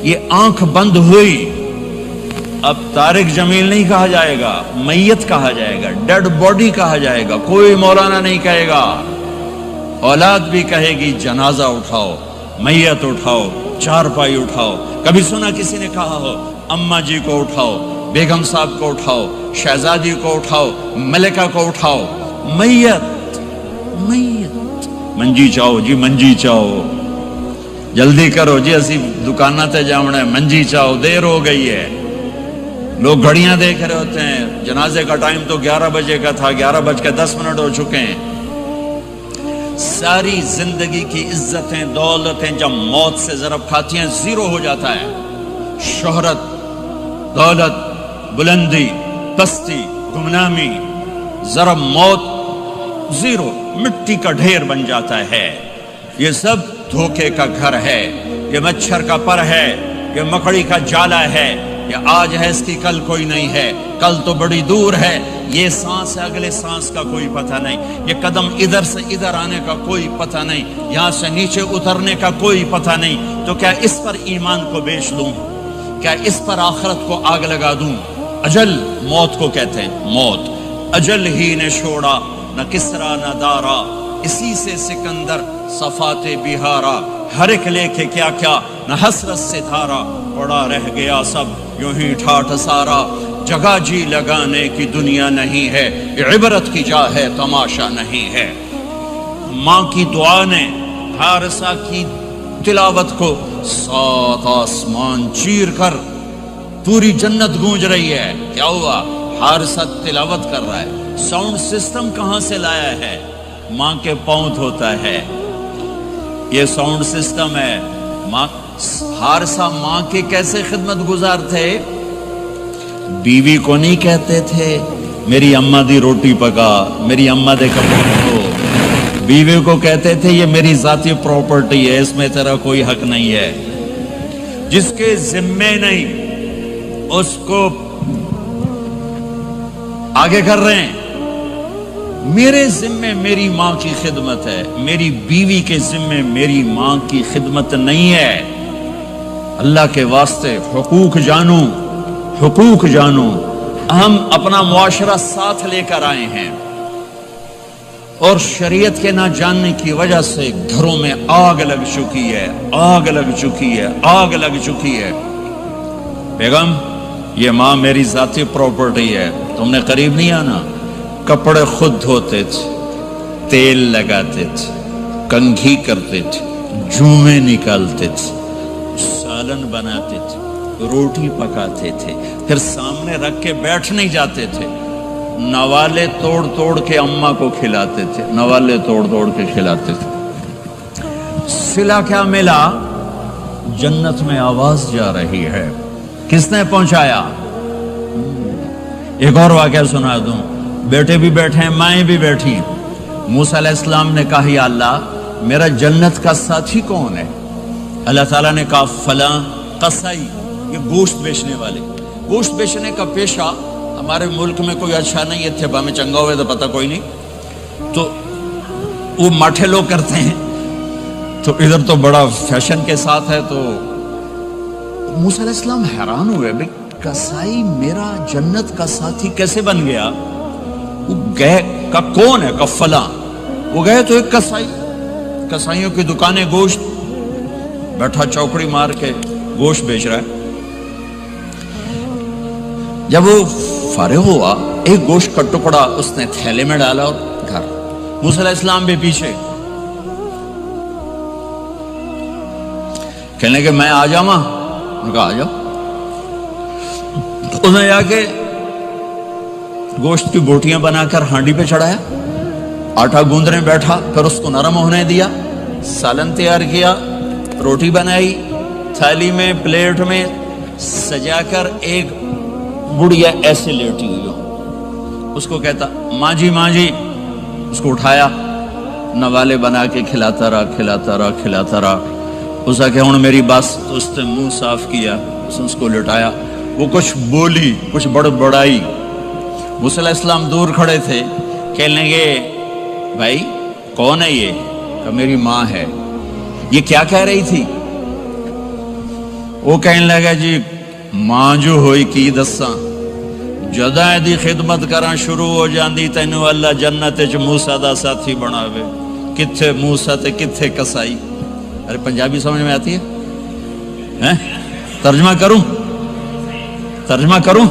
یہ آنکھ بند ہوئی، اب طارق جمیل نہیں کہا جائے گا، میت کہا جائے گا، ڈیڈ باڈی کہا جائے گا، کوئی مولانا نہیں کہے گا۔ اولاد بھی کہے گی جنازہ اٹھاؤ، میت اٹھاؤ، چارپائی اٹھاؤ۔ کبھی سنا کسی نے کہا ہو اماں جی کو اٹھاؤ، بیگم صاحب کو اٹھاؤ، شہزادی کو اٹھاؤ، ملکہ کو اٹھاؤ؟ میت میت منجی چاہو جی، منجی چاہو، جلدی کرو جی، اسی دکانہ تے جاؤنا ہے، منجی چاہو، دیر ہو گئی ہے۔ لوگ گھڑیاں دیکھ رہے ہوتے ہیں، جنازے کا ٹائم تو 11 بجے کا تھا، 11:10 ہو چکے ہیں۔ ساری زندگی کی عزتیں دولتیں جب موت سے ضرب کھاتی ہیں زیرو ہو جاتا ہے۔ شہرت، دولت، بلندی، پستی، گمنامی، ضرب موت، زیرو، مٹی کا ڈھیر بن جاتا ہے۔ یہ سب دھوکے کا گھر ہے، یہ مچھر کا پر ہے، یہ مکڑی کا جالا ہے، یہ آج ہے اس کی کل کوئی نہیں ہے، کل تو بڑی دور ہے، یہ سانس ہے اگلے سانس کا کوئی پتہ نہیں، یہ قدم ادھر سے ادھر آنے کا کوئی پتہ نہیں، یہاں سے نیچے اترنے کا کوئی پتہ نہیں۔ تو کیا اس پر ایمان کو بیچ دوں؟ کیا اس پر آخرت کو آگ لگا دوں؟ اجل موت کو کہتے ہیں، موت اجل ہی نے چھوڑا نہ کسرا نہ دارا، اسی سے سکندر صفات بہارا، ہر ایک لے کے کیا کیا نہ حسرت سے دھارا، پڑا رہ گیا سب یوں ہی ٹھاٹھ سارا، جگہ جی لگانے کی دنیا نہیں ہے، عبرت کی جا ہے تماشا نہیں ہے۔ ماں کی دعا نے حارثہ کی تلاوت کو 7 آسمان چیر کر پوری جنت گونج رہی ہے۔ کیا ہوا؟ حارثہ تلاوت کر رہا ہے۔ ساؤنڈ سسٹم کہاں سے لایا ہے؟ ماں کے پاؤں ہوتا ہے، یہ ساؤنڈ سسٹم ہے۔ حارثہ ماں کے کیسے خدمت گزار تھے؟ بیوی کو نہیں کہتے تھے میری اماں دی روٹی پکا، میری اماں دے کپڑے دھو، بیوی کو کہتے تھے یہ میری ذاتی پراپرٹی ہے، اس میں تیرا کوئی حق نہیں ہے۔ جس کے ذمے نہیں اس کو آگے کر رہے ہیں۔ میرے ذمے میری ماں کی خدمت ہے، میری بیوی کے ذمے میری ماں کی خدمت نہیں ہے۔ اللہ کے واسطے حقوق جانو، حقوق جانو۔ ہم اپنا معاشرہ ساتھ لے کر آئے ہیں اور شریعت کے نہ جاننے کی وجہ سے گھروں میں آگ لگ چکی ہے، آگ لگ چکی ہے، آگ لگ چکی ہے۔ بیگم یہ ماں میری ذاتی پراپرٹی ہے، تم نے قریب نہیں آنا۔ کپڑے خود دھوتے تھے، تیل لگاتے تھے، کنگھی کرتے تھے، جوئیں نکالتے تھے، سالن بناتے تھے، روٹی پکاتے تھے، پھر سامنے رکھ کے بیٹھ نہیں جاتے تھے، نوالے توڑ توڑ کے اماں کو کھلاتے تھے، نوالے توڑ توڑ کے کھلاتے تھے۔ صلہ کیا ملا؟ جنت میں آواز جا رہی ہے۔ کس نے پہنچایا؟ ایک اور واقعہ سنا دوں، بیٹے بھی بیٹھے ہیں، مائیں بھی بیٹھی ہیں۔ موسیٰ علیہ السلام نے کہا یا اللہ میرا جنت کا ساتھی کون ہے؟ اللہ تعالیٰ نے کہا فلاں قصائی، یہ گوشت بیچنے والے۔ گوشت بیچنے کا پیشہ ہمارے ملک میں کوئی اچھا نہیں ہے، تھے میں چنگا ہوئے تو پتہ کوئی نہیں، تو وہ ماٹھے لوگ کرتے ہیں، تو ادھر تو بڑا فیشن کے ساتھ ہے۔ تو موسیٰ علیہ السلام حیران ہوئے، بھئی قصائی میرا جنت کا ساتھی کیسے بن گیا؟ وہ گئے کا کون ہے؟ کا فلاں۔ وہ گئے تو ایک قصائی، قصائیوں کی دکانیں، گوشت، بیٹھا چوکڑی مار کے گوشت بیچ رہا ہے۔ جب وہ فارغ ہوا ایک گوشت کا ٹکڑا اس نے تھیلے میں ڈالا اور گھر۔ موسیٰ علیہ السلام بھی پیچھے، کہنے کہ میں آ جاؤں؟ انہوں نے کہا آ جاؤ۔ اس نے جا کے گوشت کی بوٹیاں بنا کر ہانڈی پہ چڑھایا، آٹا گوندنے بیٹھا، پھر اس کو نرم ہونے دیا، سالن تیار کیا، روٹی بنائی، تھالی میں پلیٹ میں سجا کر ایک بڑھیا ایسے لیٹی ہوئی ہو، اس کو کہتا ماں جی ماں جی، اس کو اٹھایا، نوالے بنا کے کھلاتا رہا کھلاتا رہا کھلاتا رہا۔ اس نے کہا ہن میری بس، تو اس نے منہ صاف کیا، اس نے اس کو لٹایا، وہ کچھ بولی، کچھ بڑبڑائی۔ موسیٰ علیہ السلام دور کھڑے تھے، کہنے لگے بھائی کون ہے یہ؟ کہ میری ماں ہے۔ یہ کیا کہہ رہی تھی؟ وہ کہنے لگا جی ماں جو ہوئی کی دساں جداں دی خدمت کراں شروع ہو جاندی تینوں اللہ جنت وچ موسیٰ دا ساتھی بناوے. کتھے موسیٰ تے کتھے کسائی. ارے پنجابی سمجھ میں آتی ہے؟ ترجمہ کروں؟ ترجمہ کروں؟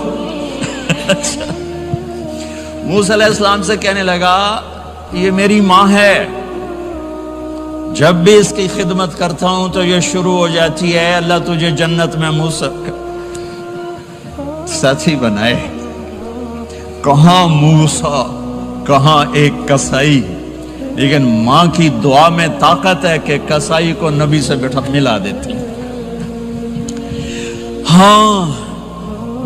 اچھا. موسیٰ علیہ السلام سے کہنے لگا یہ میری ماں ہے، جب بھی اس کی خدمت کرتا ہوں تو یہ شروع ہو جاتی ہے اللہ تجھے جنت میں موسیٰ ساتھی بنائے. کہاں موسیٰ کہاں ایک کسائی، لیکن ماں کی دعا میں طاقت ہے کہ کسائی کو نبی سے بٹھا ملا دیتی. ہاں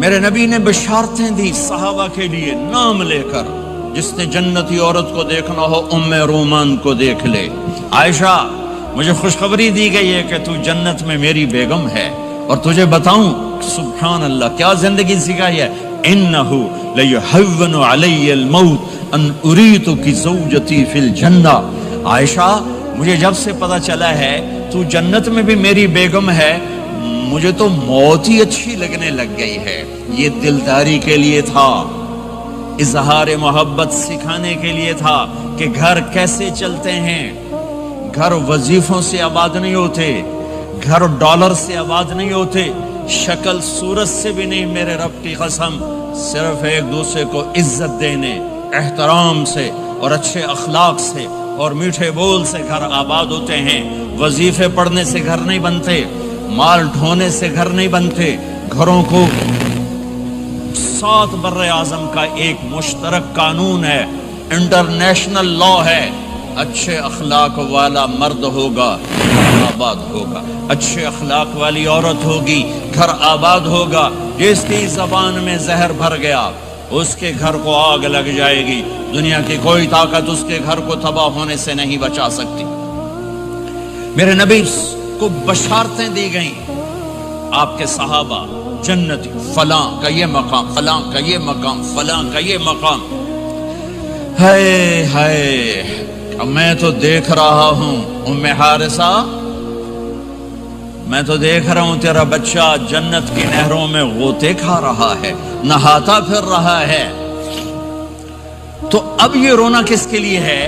میرے نبی نے بشارتیں دی صحابہ کے لیے نام لے کر. جس نے جنتی عورت کو دیکھنا ہو ام رومان کو دیکھ لے. عائشہ مجھے خوشخبری دی گئی ہے کہ تو جنت میں میری بیگم ہے، اور تجھے بتاؤں سبحان اللہ کیا زندگی سکھائی ہے. انہ لیہون علی الموت ان اریتک زوجتی فی الجنہ. عائشہ مجھے جب سے پتا چلا ہے تو جنت میں بھی میری بیگم ہے، مجھے تو موت ہی اچھی لگنے لگ گئی ہے. یہ دلداری کے لیے تھا، اظہار محبت سکھانے کے لیے تھا کہ گھر کیسے چلتے ہیں. گھر وظیفوں سے آباد نہیں ہوتے، گھر ڈالر سے آباد نہیں ہوتے، شکل صورت سے بھی نہیں. میرے رب کی قسم صرف ایک دوسرے کو عزت دینے، احترام سے اور اچھے اخلاق سے اور میٹھے بول سے گھر آباد ہوتے ہیں. وظیفے پڑھنے سے گھر نہیں بنتے، مال ڈھونے سے گھر نہیں بنتے. گھروں کو 7 بر اعظم کا ایک مشترک قانون ہے، انٹرنیشنل لا ہے. اچھے اخلاق والا مرد ہوگا گھر آباد ہوگا، اچھے اخلاق والی عورت ہوگی گھر آباد ہوگا. جس کی زبان میں زہر بھر گیا اس کے گھر کو آگ لگ جائے گی. دنیا کی کوئی طاقت اس کے گھر کو تباہ ہونے سے نہیں بچا سکتی. میرے نبی کو بشارتیں دی گئیں، آپ کے صحابہ جنتی، فلاں کا یہ مقام، فلاں کا یہ مقام، فلاں کا یہ مقام. ہائے ہائے میں تو دیکھ رہا ہوں ام حارثہ، میں تو دیکھ رہا ہوں تیرا بچہ جنت کی نہروں میں غوطے کھا رہا ہے، نہاتا پھر رہا ہے. تو اب یہ رونا کس کے لیے ہے؟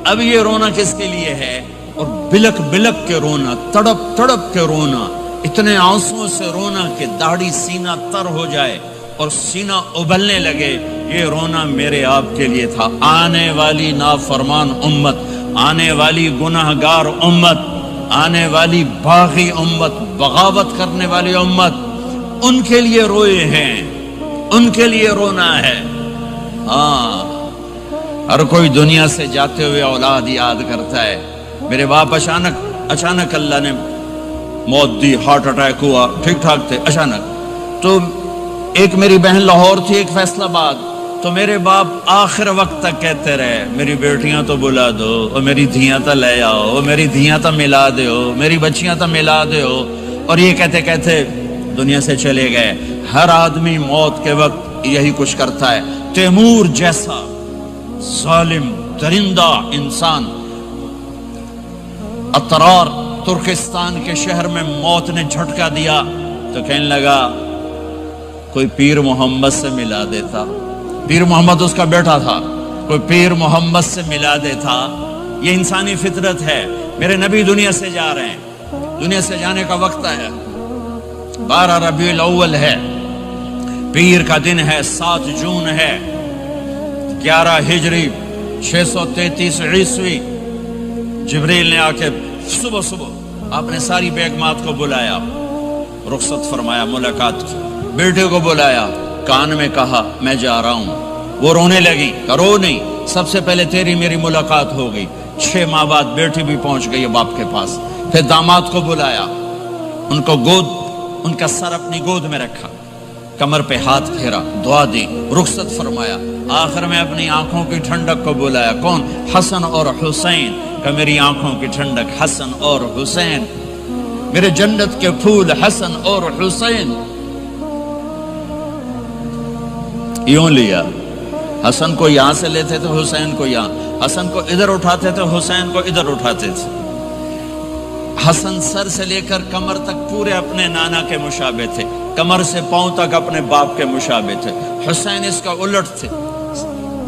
اب یہ رونا کس کے لیے ہے؟ اور بلک بلک کے رونا، تڑپ تڑپ کے رونا، اتنے آنسوں سے رونا کہ داڑھی سینہ تر ہو جائے اور سینہ ابلنے لگے. یہ رونا میرے آپ کے لیے تھا. آنے والی نافرمان امت، آنے والی گناہگار امت، آنے والی باغی امت، بغاوت کرنے والی امت، ان کے لیے روئے ہیں، ان کے لیے رونا ہے. ہاں ہر کوئی دنیا سے جاتے ہوئے اولاد یاد کرتا ہے. میرے باپ اچانک اللہ نے موت دی، ہارٹ اٹیک ہوا، ٹھیک ٹھاک تھے اچانک. تو ایک میری بہن لاہور تھی، ایک فیصل آباد. تو میرے باپ آخر وقت تک کہتے رہے میری بیٹیاں تو بلا دو، اور میری دھیاں تو لے آؤ، اور میری دھیاں تو ملا دیو، میری بچیاں تو ملا دیو. اور یہ کہتے کہتے دنیا سے چلے گئے. ہر آدمی موت کے وقت یہی کچھ کرتا ہے. تیمور جیسا ظالم درندہ انسان اطرار ترکستان کے شہر میں موت نے جھٹکا دیا تو کہنے لگا کوئی پیر محمد سے ملا دیتا. پیر محمد اس کا بیٹا تھا، کوئی پیر محمد سے ملا دیتا. یہ انسانی فطرت ہے. میرے نبی دنیا سے جا رہے ہیں، دنیا سے جانے کا وقت ہے. 12 ربیع الاول ہے، پیر کا دن ہے، 7 جون ہے، 11 ہجری 633 عیسوی. جبریل نے آ کے صبح آپ نے ساری بیگمات کو بلایا، رخصت فرمایا، ملاقات کی. بیٹے کو بلایا، کان میں کہا میں جا رہا ہوں. وہ رونے لگی، رو نہیں، سب سے پہلے تیری میری ملاقات ہو گئی. 6 ماہ بعد بیٹی بھی پہنچ گئی باپ کے پاس. پھر داماد کو بلایا، ان کو ان کا سر اپنی گود میں رکھا، کمر پہ ہاتھ پھیرا، دعا دی، رخصت فرمایا. آخر میں اپنی آنکھوں کی ٹھنڈک کو بلایا. کون؟ حسن اور حسین. کہ میری آنکھوں کی ٹھنڈک حسن اور حسین، میرے جنت کے پھول حسن اور حسین. یوں لیا، حسن کو یہاں سے لیتے تھے، حسین کو یہاں، حسن کو ادھر اٹھاتے تھے، حسین کو ادھر اٹھاتے تھے. حسن سر سے لے کر کمر تک پورے اپنے نانا کے مشابہ تھے، کمر سے پاؤں تک اپنے باپ کے مشابہ تھے۔ حسین اس کا الٹ تھے،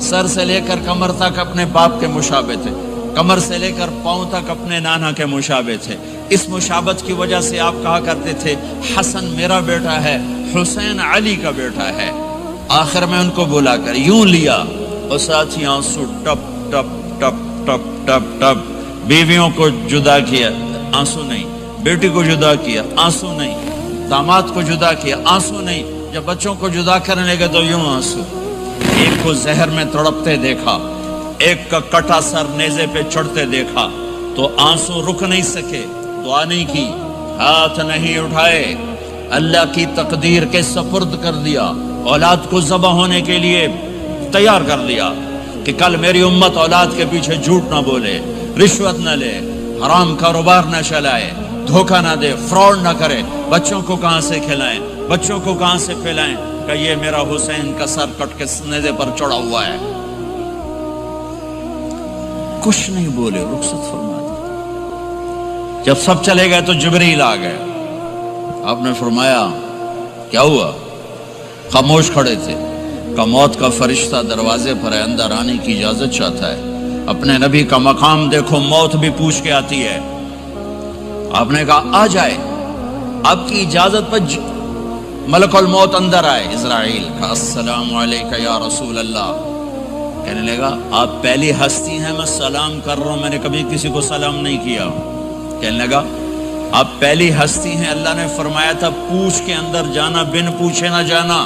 سر سے لے کر کمر تک اپنے باپ کے مشابہ تھے، کمر سے لے کر پاؤں تک اپنے نانا کے مشابہ تھے۔ اس مشابہت کی وجہ سے آپ کہا کرتے تھے حسن میرا بیٹا ہے، حسین علی کا بیٹا ہے۔ آخر میں ان کو بلا کر یوں لیا اور ساتھ ہی آنسو ٹپ ٹپ ٹپ ٹپ ٹپ ٹپ۔ بیویوں کو جدا کیا، آنسو نہیں، بیٹی کو جدا کیا، آنسو نہیں، داماد کو جدا کیا، آنسو نہیں، جب بچوں کو جدا کرنے لگے تو یوں آنسو۔ ایک کو زہر میں تڑپتے دیکھا، ایک کا کٹا سر نیزے پہ چڑھتے دیکھا تو آنسو رک نہیں سکے، دعا نہیں کی، ہاتھ نہیں اٹھائے، اللہ کی تقدیر کے سپرد کر دیا، اولاد کو ذبح ہونے کے لیے تیار کر دیا کہ کل میری امت اولاد کے پیچھے جھوٹ نہ بولے، رشوت نہ لے، حرام کاروبار نہ چلائے، دھوکہ نہ دے، فراڈ نہ کرے، بچوں کو کہاں سے کھلائیں، بچوں کو کہاں سے پھیلائیں کہ یہ میرا حسین کا سر کٹ کے نیزے پر چڑھا ہوا ہے۔ کچھ نہیں بولے، رخصت فرما دی۔ جب سب چلے گئے تو جبریل آ گئے، آپ نے فرمایا کیا ہوا؟ خاموش کھڑے تھے کہ موت کا فرشتہ دروازے پر ہے، اندر آنے کی اجازت چاہتا ہے۔ اپنے نبی کا مقام دیکھو، موت بھی پوچھ کے آتی ہے۔ آپ نے کہا آ جائے، آپ کی اجازت پر ملک الموت اندر آئے۔ اسرائیل کا السلام علیکہ یا رسول اللہ، کہنے لگا آپ پہلی ہستی ہیں، میں سلام کر رہا ہوں، میں نے کبھی کسی کو سلام نہیں کیا۔ کہنے لگا آپ پہلی ہستی ہیں، اللہ نے فرمایا تھا پوچھ کے اندر جانا، بن پوچھے نہ جانا۔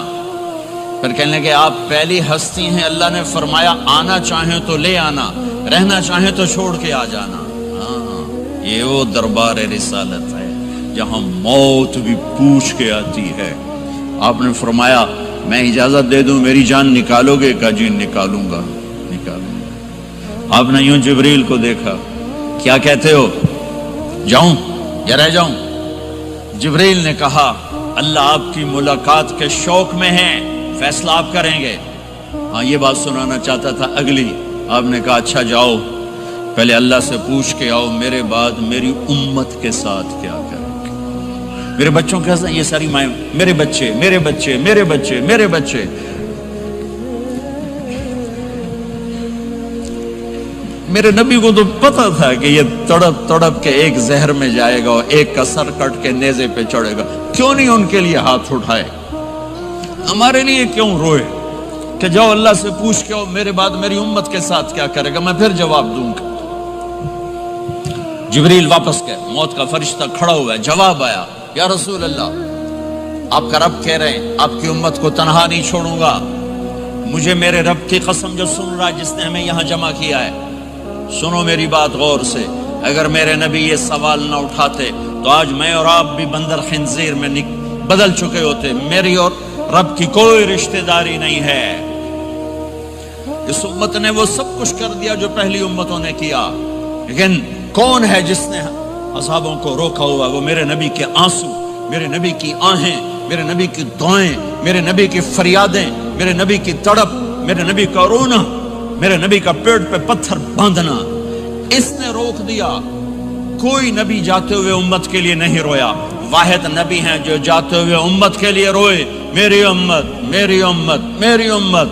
پھر کہنے لگے آپ پہلی ہستی ہیں، اللہ نے فرمایا آنا چاہیں تو لے آنا، رہنا چاہیں تو چھوڑ کے آ جانا۔ ہاں، یہ وہ دربار رسالت ہے جہاں موت بھی پوچھ کے آتی ہے۔ آپ نے فرمایا میں اجازت دے دوں میری جان نکالو گے؟ کہا جی نکالوں گا، نکالوں گا۔ آپ نے یوں جبریل کو دیکھا، کیا کہتے ہو، جاؤں یا رہ جاؤں؟ جبریل نے کہا اللہ آپ کی ملاقات کے شوق میں ہیں، فیصلہ آپ کریں گے۔ ہاں یہ بات سنانا چاہتا تھا اگلی۔ آپ نے کہا اچھا جاؤ، پہلے اللہ سے پوچھ کے آؤ میرے بعد میری امت کے ساتھ کیا کریں گے، میرے بچوں کے ساتھ۔ یہ ساری مائیں، میرے بچے میرے بچے میرے بچے میرے بچے۔ میرے نبی کو تو پتا تھا کہ یہ تڑپ تڑپ کے ایک زہر میں جائے گا اور ایک کا سر کٹ کے نیزے پہ چڑھے گا، کیوں نہیں ان کے لیے ہاتھ اٹھائے؟ ہمارے لیے کیوں روئے کہ جاؤ اللہ سے پوچھ کے میرے بعد میری امت کے ساتھ کیا کرے گا، میں پھر جواب دوں گا۔ جبریل واپس گئے، موت کا فرشتہ کھڑا ہوا ہے، جواب آیا یا رسول اللہ آپ کا رب کہہ رہے ہیں آپ کی امت کو تنہا نہیں چھوڑوں گا۔ مجھے میرے رب کی قسم جو سن رہا جس نے ہمیں یہاں جمع کیا ہے، سنو میری بات غور سے، اگر میرے نبی یہ سوال نہ اٹھاتے تو آج میں اور آپ بھی بندر خنزیر میں بدل چکے ہوتے۔ میری اور رب کی کوئی رشتہ داری نہیں ہے۔ اس امت نے وہ سب کچھ کر دیا جو پہلی امتوں نے کیا، لیکن کون ہے جس نے اصحابوں کو روکا ہوا؟ وہ میرے نبی کے آنسو، میرے نبی کی آہیں، میرے نبی کی دعائیں، میرے نبی کی فریادیں، میرے نبی کی تڑپ، میرے نبی کا رونا، میرے نبی کا پیٹ پہ پتھر باندھنا، اس نے روک دیا۔ کوئی نبی جاتے ہوئے امت کے لیے نہیں رویا، واحد نبی ہیں جو جاتے ہوئے امت کے لیے روئے، میری امت میری امت میری امت۔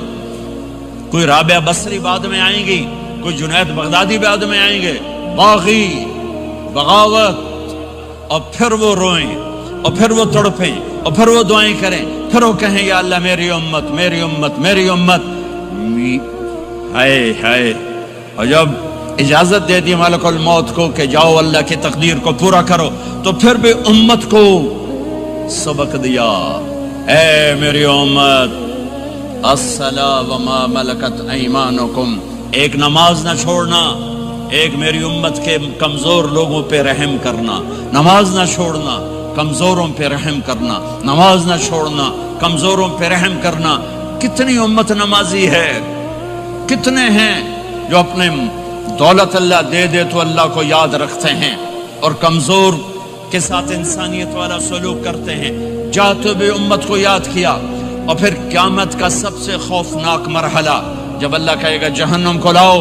کوئی رابعہ بصری بعد میں آئیں گی، کوئی جنید بغدادی بعد میں آئیں گے، باغی، بغاوت، اور پھر وہ روئیں اور پھر وہ تڑپیں اور پھر وہ دعائیں کریں، پھر وہ کہیں یا اللہ میری امت میری امت میری امت۔ ہائے ہائے، اور جب اجازت دے دی ملک الموت کو کہ جاؤ اللہ کی تقدیر کو پورا کرو، تو پھر بھی امت کو سبق دیا، اے میری امت الصلاۃ وما ملکت ایمانکم، ایک نماز نہ چھوڑنا، ایک میری امت کے کمزور لوگوں پہ رحم کرنا، نماز نہ چھوڑنا، کمزوروں پہ رحم کرنا، نماز نہ چھوڑنا، کمزوروں پہ رحم کرنا۔ کتنی امت نمازی ہے، کتنے ہیں جو اپنے دولت اللہ دے دے تو اللہ کو یاد رکھتے ہیں اور کمزور کے ساتھ انسانیت والا سلوک کرتے ہیں۔ جاتے ہوئے امت کو یاد کیا، اور پھر قیامت کا سب سے خوفناک مرحلہ جب اللہ کہے گا جہنم کو لاؤ،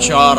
4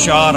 4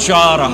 4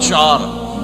4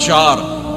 4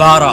12।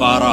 12